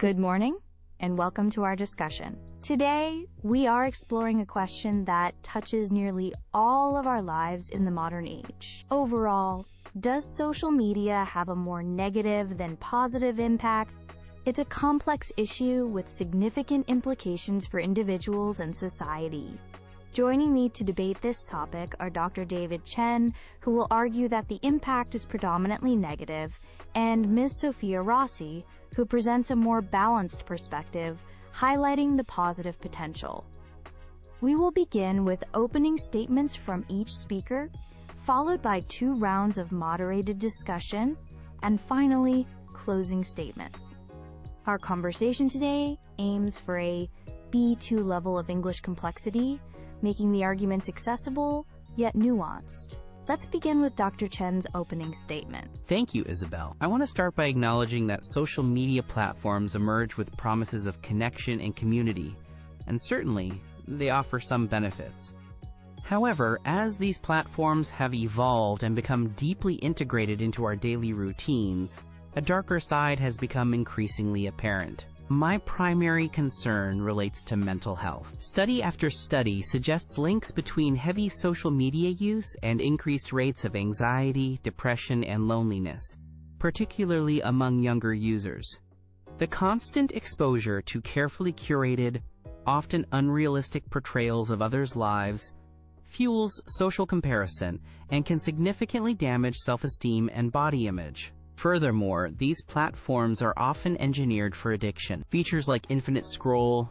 Good morning, and welcome to our discussion. Today, we are exploring a question that touches nearly all of our lives in the modern age. Overall, does social media have a more negative than positive impact? It's a complex issue with significant implications for individuals and society. Joining me to debate this topic are Dr. David Chen, who will argue that the impact is predominantly negative, and Ms. Sophia Rossi, who presents a more balanced perspective, highlighting the positive potential. We will begin with opening statements from each speaker, followed by 2 rounds of moderated discussion, and finally, closing statements. Our conversation today aims for a B2 level of English complexity, making the arguments accessible, yet nuanced. Let's begin with Dr. Chen's opening statement. Thank you, Isabel. I want to start by acknowledging that social media platforms emerge with promises of connection and community, and certainly, they offer some benefits. However, as these platforms have evolved and become deeply integrated into our daily routines, a darker side has become increasingly apparent. My primary concern relates to mental health. Study after study suggests links between heavy social media use and increased rates of anxiety, depression, and loneliness, particularly among younger users. The constant exposure to carefully curated, often unrealistic portrayals of others' lives fuels social comparison and can significantly damage self-esteem and body image. Furthermore, these platforms are often engineered for addiction. Features like infinite scroll,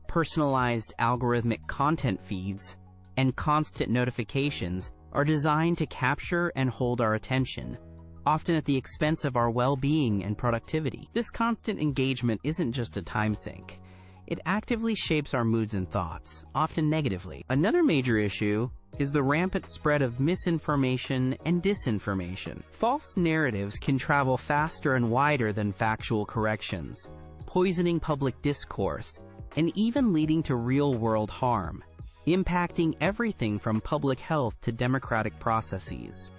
personalized algorithmic content feeds, and constant notifications are designed to capture and hold our attention, often at the expense of our well-being and productivity. This constant engagement isn't just a time sink. It actively shapes our moods and thoughts, often negatively. Another major issue is the rampant spread of misinformation and disinformation. False narratives can travel faster and wider than factual corrections, poisoning public discourse, and even leading to real-world harm, impacting everything from public health to democratic processes.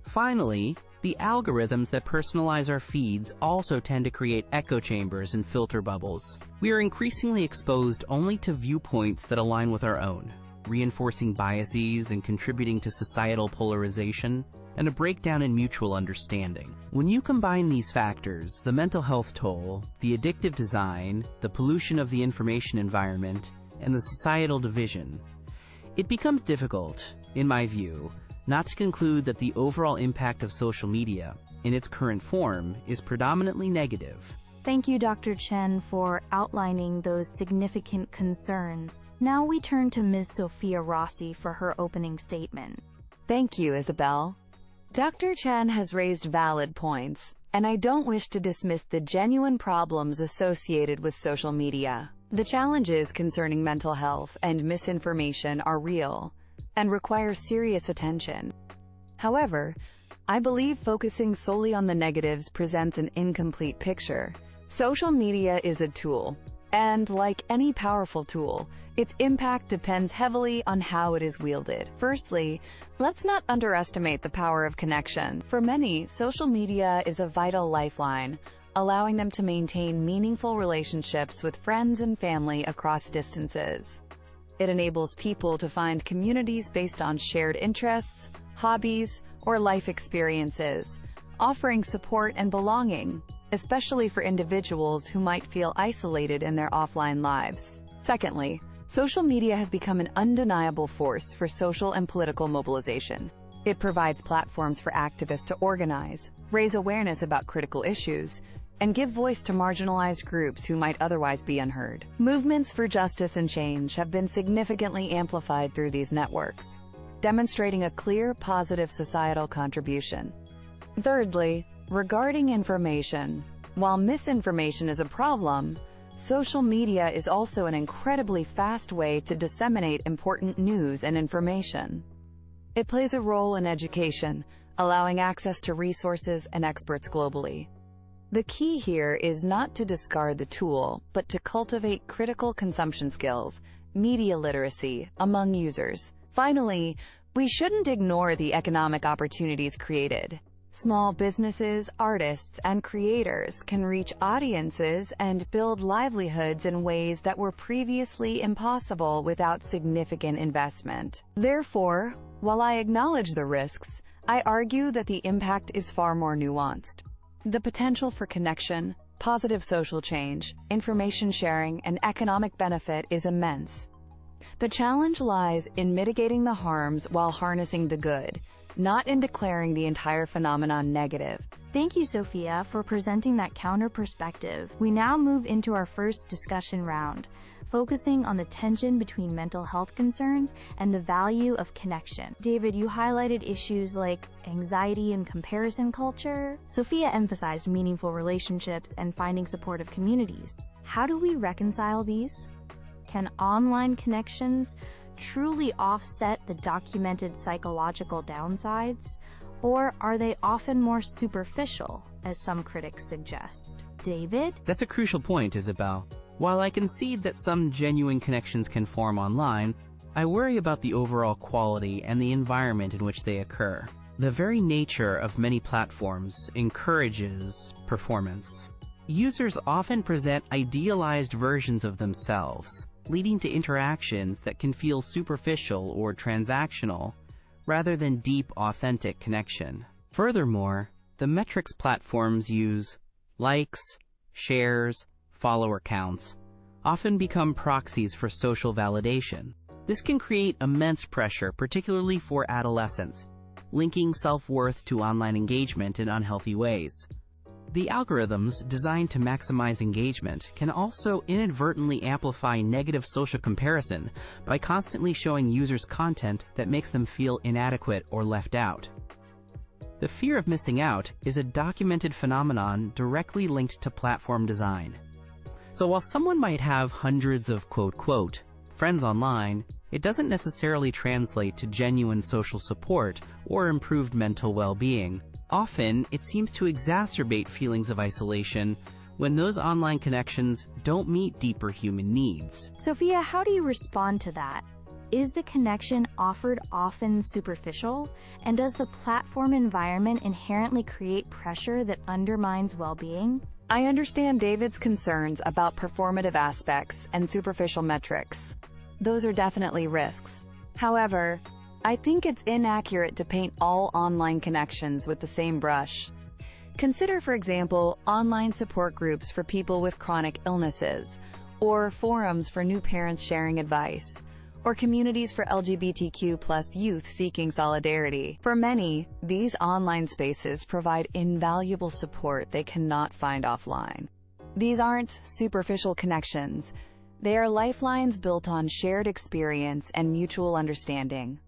Finally, the algorithms that personalize our feeds also tend to create echo chambers and filter bubbles. We are increasingly exposed only to viewpoints that align with our own, reinforcing biases and contributing to societal polarization and a breakdown in mutual understanding. When you combine these factors, the mental health toll, the addictive design, the pollution of the information environment, and the societal division, it becomes difficult, in my view, not to conclude that the overall impact of social media, in its current form, is predominantly negative. Thank you, Dr. Chen, for outlining those significant concerns. Now we turn to Ms. Sophia Rossi for her opening statement. Thank you, Isabel. Dr. Chen has raised valid points, and I don't wish to dismiss the genuine problems associated with social media. The challenges concerning mental health and misinformation are real and require serious attention. However, I believe focusing solely on the negatives presents an incomplete picture. Social media is a tool, and like any powerful tool, its impact depends heavily on how it is wielded. Firstly, let's not underestimate the power of connection. For many, social media is a vital lifeline, allowing them to maintain meaningful relationships with friends and family across distances. It enables people to find communities based on shared interests, hobbies, or life experiences, offering support and belonging, especially for individuals who might feel isolated in their offline lives. Secondly, social media has become an undeniable force for social and political mobilization. It provides platforms for activists to organize, raise awareness about critical issues, and give voice to marginalized groups who might otherwise be unheard. Movements for justice and change have been significantly amplified through these networks, demonstrating a clear, positive societal contribution. Thirdly, regarding information, while misinformation is a problem, social media is also an incredibly fast way to disseminate important news and information. It plays a role in education, allowing access to resources and experts globally. The key here is not to discard the tool, but to cultivate critical consumption skills, media literacy, among users. Finally, we shouldn't ignore the economic opportunities created. Small businesses, artists, and creators can reach audiences and build livelihoods in ways that were previously impossible without significant investment. Therefore, while I acknowledge the risks, I argue that the impact is far more nuanced. The potential for connection, positive social change, information sharing, and economic benefit is immense. The challenge lies in mitigating the harms while harnessing the good, not in declaring the entire phenomenon negative. Thank you, Sophia, for presenting that counter perspective. We now move into our first discussion round, focusing on the tension between mental health concerns and the value of connection. David, you highlighted issues like anxiety and comparison culture. Sophia emphasized meaningful relationships and finding supportive communities. How do we reconcile these? Can online connections truly offset the documented psychological downsides, or are they often more superficial, as some critics suggest? David? That's a crucial point, Isabel. While I concede that some genuine connections can form online, I worry about the overall quality and the environment in which they occur. The very nature of many platforms encourages performance. Users often present idealized versions of themselves, leading to interactions that can feel superficial or transactional, rather than deep, authentic connection. Furthermore, the metrics platforms use, likes, shares, follower counts, often become proxies for social validation. This can create immense pressure, particularly for adolescents, linking self-worth to online engagement in unhealthy ways. The algorithms designed to maximize engagement can also inadvertently amplify negative social comparison by constantly showing users content that makes them feel inadequate or left out. The fear of missing out is a documented phenomenon directly linked to platform design. So while someone might have hundreds of quote-quote friends online, it doesn't necessarily translate to genuine social support or improved mental well-being. Often, it seems to exacerbate feelings of isolation when those online connections don't meet deeper human needs. Sophia, how do you respond to that? Is the connection offered often superficial? And does the platform environment inherently create pressure that undermines well-being? I understand David's concerns about performative aspects and superficial metrics. Those are definitely risks. However, I think it's inaccurate to paint all online connections with the same brush. Consider, for example, online support groups for people with chronic illnesses, or forums for new parents sharing advice, or communities for LGBTQ+ youth seeking solidarity. For many, these online spaces provide invaluable support they cannot find offline. These aren't superficial connections. They are lifelines built on shared experience and mutual understanding.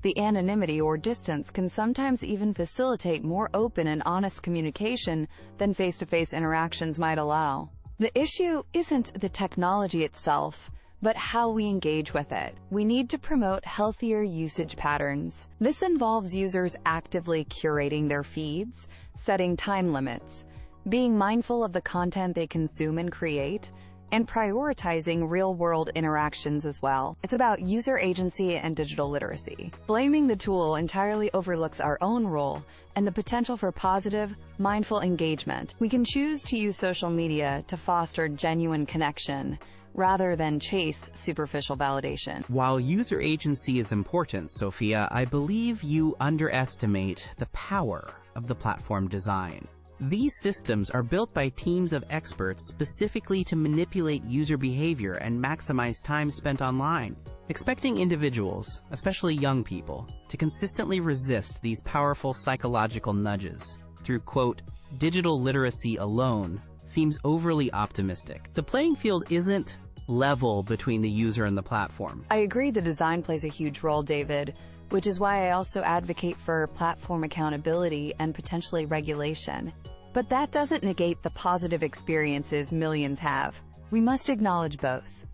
The anonymity or distance can sometimes even facilitate more open and honest communication than face-to-face interactions might allow. The issue isn't the technology itself, but how we engage with it. We need to promote healthier usage patterns. This involves users actively curating their feeds, setting time limits, being mindful of the content they consume and create, and prioritizing real-world interactions as well. It's about user agency and digital literacy. Blaming the tool entirely overlooks our own role and the potential for positive, mindful engagement. We can choose to use social media to foster genuine connection, rather than chase superficial validation. While user agency is important, Sophia, I believe you underestimate the power of the platform design. These systems are built by teams of experts specifically to manipulate user behavior and maximize time spent online. Expecting individuals, especially young people, to consistently resist these powerful psychological nudges through, quote, digital literacy alone seems overly optimistic. The playing field isn't level between the user and the platform. I agree the design plays a huge role, David, which is why I also advocate for platform accountability and potentially regulation. But that doesn't negate the positive experiences millions have. We must acknowledge both.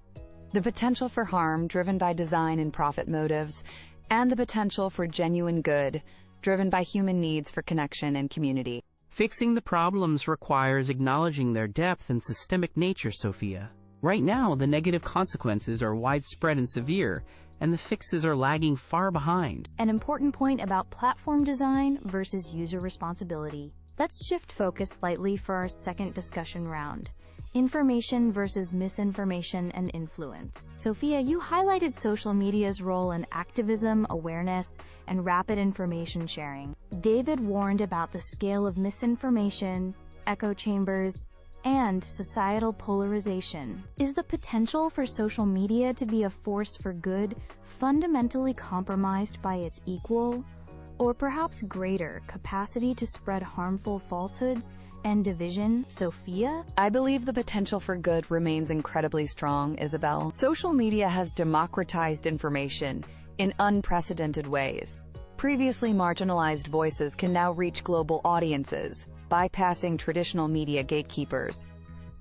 The potential for harm driven by design and profit motives, and the potential for genuine good driven by human needs for connection and community. Fixing the problems requires acknowledging their depth and systemic nature, Sophia. Right now, the negative consequences are widespread and severe, and the fixes are lagging far behind. An important point about platform design versus user responsibility. Let's shift focus slightly for our second discussion round. Information versus misinformation and influence. Sophia, you highlighted social media's role in activism, awareness, and rapid information sharing. David warned about the scale of misinformation, echo chambers, and societal polarization. Is the potential for social media to be a force for good fundamentally compromised by its equal, or perhaps greater, capacity to spread harmful falsehoods and division? Sophia? I believe the potential for good remains incredibly strong, Isabel. Social media has democratized information in unprecedented ways. Previously marginalized voices can now reach global audiences, bypassing traditional media gatekeepers.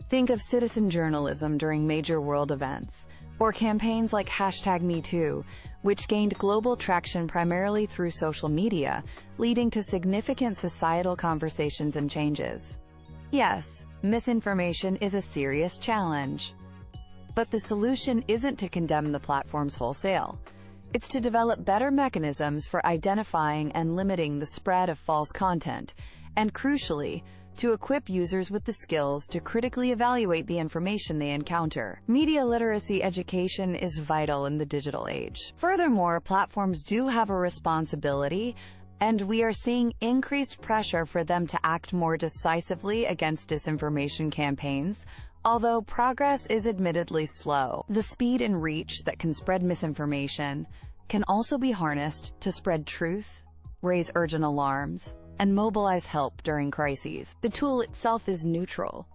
Think of citizen journalism during major world events, or campaigns like #MeToo, which gained global traction primarily through social media, leading to significant societal conversations and changes. Yes, misinformation is a serious challenge. But the solution isn't to condemn the platforms wholesale. It's to develop better mechanisms for identifying and limiting the spread of false content, and crucially, to equip users with the skills to critically evaluate the information they encounter. Media literacy education is vital in the digital age. Furthermore, platforms do have a responsibility, and we are seeing increased pressure for them to act more decisively against disinformation campaigns, although progress is admittedly slow. The speed and reach that can spread misinformation can also be harnessed to spread truth, raise urgent alarms, and mobilize help during crises. The tool itself is neutral.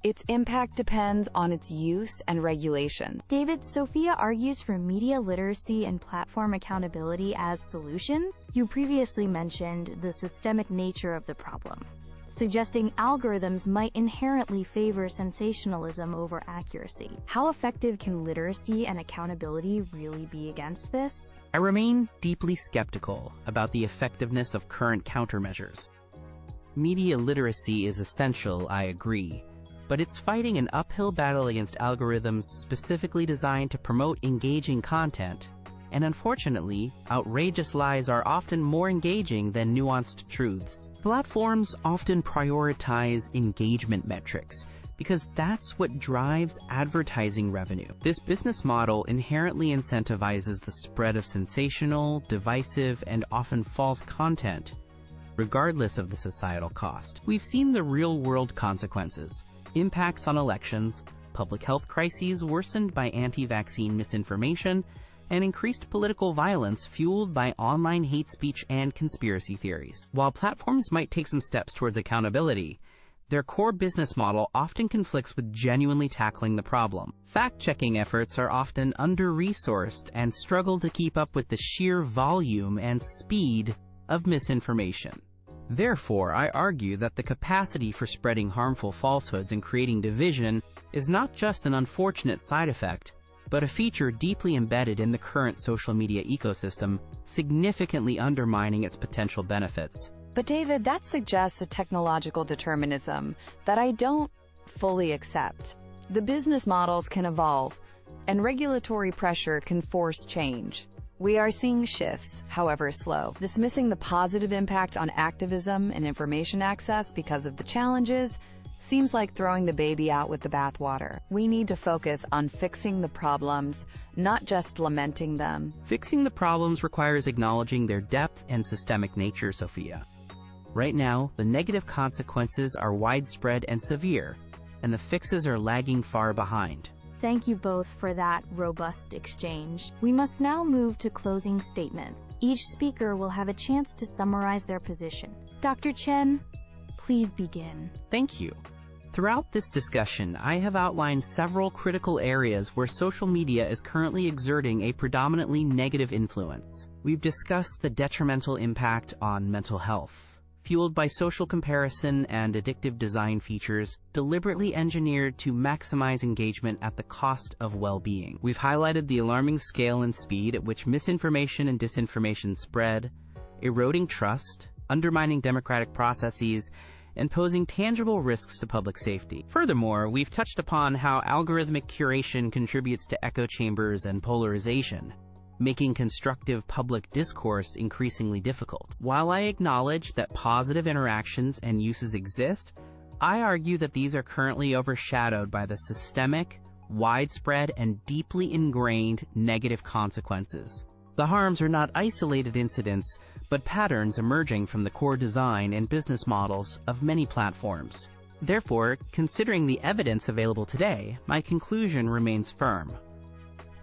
Its impact depends on its use and regulation. David, Sophia argues for media literacy and platform accountability as solutions. You previously mentioned the systemic nature of the problem, suggesting algorithms might inherently favor sensationalism over accuracy. How effective can literacy and accountability really be against this? I remain deeply skeptical about the effectiveness of current countermeasures. Media literacy is essential, I agree, but it's fighting an uphill battle against algorithms specifically designed to promote engaging content, and unfortunately, outrageous lies are often more engaging than nuanced truths. Platforms often prioritize engagement metrics because that's what drives advertising revenue. This business model inherently incentivizes the spread of sensational, divisive, and often false content, regardless of the societal cost. We've seen the real-world consequences: impacts on elections, public health crises worsened by anti-vaccine misinformation, and increased political violence fueled by online hate speech and conspiracy theories. While platforms might take some steps towards accountability, their core business model often conflicts with genuinely tackling the problem. Fact-checking efforts are often under-resourced and struggle to keep up with the sheer volume and speed of misinformation. Therefore, I argue that the capacity for spreading harmful falsehoods and creating division is not just an unfortunate side effect, but a feature deeply embedded in the current social media ecosystem, significantly undermining its potential benefits. But David, that suggests a technological determinism that I don't fully accept. The business models can evolve, and regulatory pressure can force change. We are seeing shifts, however slow. Dismissing the positive impact on activism and information access because of the challenges seems like throwing the baby out with the bathwater. We need to focus on fixing the problems, not just lamenting them. Fixing the problems requires acknowledging their depth and systemic nature, Sophia. Right now, the negative consequences are widespread and severe, and the fixes are lagging far behind. Thank you both for that robust exchange. We must now move to closing statements. Each speaker will have a chance to summarize their position. Dr. Chen, please begin. Thank you. Throughout this discussion, I have outlined several critical areas where social media is currently exerting a predominantly negative influence. We've discussed the detrimental impact on mental health, fueled by social comparison and addictive design features deliberately engineered to maximize engagement at the cost of well-being. We've highlighted the alarming scale and speed at which misinformation and disinformation spread, eroding trust, undermining democratic processes, and posing tangible risks to public safety. Furthermore, we've touched upon how algorithmic curation contributes to echo chambers and polarization, making constructive public discourse increasingly difficult. While I acknowledge that positive interactions and uses exist, I argue that these are currently overshadowed by the systemic, widespread, and deeply ingrained negative consequences. The harms are not isolated incidents, but patterns emerging from the core design and business models of many platforms. Therefore, considering the evidence available today, my conclusion remains firm.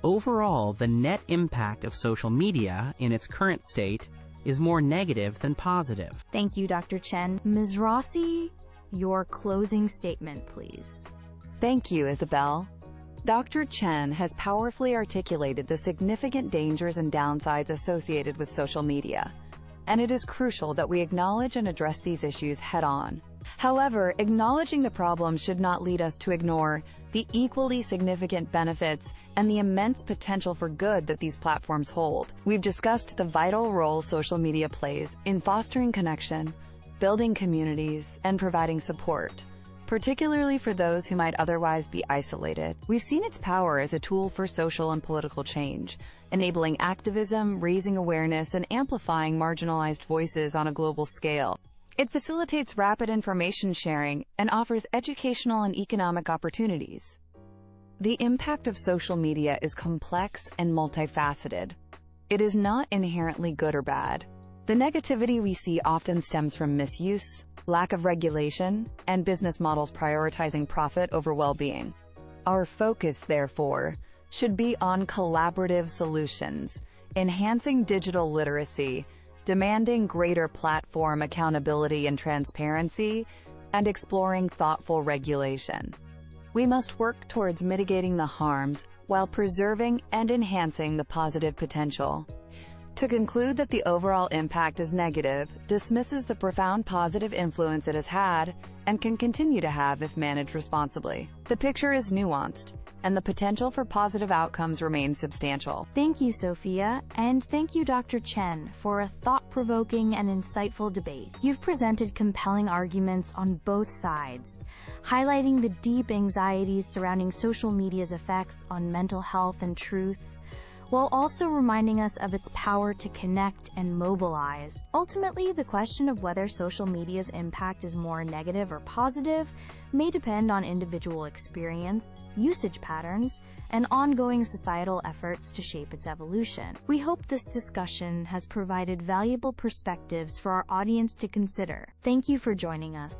Overall, the net impact of social media in its current state is more negative than positive. Thank you, Dr. Chen. Ms. Rossi, your closing statement, please. Thank you, Isabel. Dr. Chen has powerfully articulated the significant dangers and downsides associated with social media, and it is crucial that we acknowledge and address these issues head-on. However, acknowledging the problem should not lead us to ignore the equally significant benefits and the immense potential for good that these platforms hold. We've discussed the vital role social media plays in fostering connection, building communities, and providing support, particularly for those who might otherwise be isolated. We've seen its power as a tool for social and political change, enabling activism, raising awareness, and amplifying marginalized voices on a global scale. It facilitates rapid information sharing and offers educational and economic opportunities. The impact of social media is complex and multifaceted. It is not inherently good or bad. The negativity we see often stems from misuse, lack of regulation, and business models prioritizing profit over well-being. Our focus, therefore, should be on collaborative solutions, enhancing digital literacy, demanding greater platform accountability and transparency, and exploring thoughtful regulation. We must work towards mitigating the harms while preserving and enhancing the positive potential. To conclude that the overall impact is negative dismisses the profound positive influence it has had and can continue to have if managed responsibly. The picture is nuanced, and the potential for positive outcomes remains substantial. Thank you, Sophia, and thank you, Dr. Chen, for a thought-provoking and insightful debate. You've presented compelling arguments on both sides, highlighting the deep anxieties surrounding social media's effects on mental health and truth, while also reminding us of its power to connect and mobilize. Ultimately, the question of whether social media's impact is more negative or positive may depend on individual experience, usage patterns, and ongoing societal efforts to shape its evolution. We hope this discussion has provided valuable perspectives for our audience to consider. Thank you for joining us.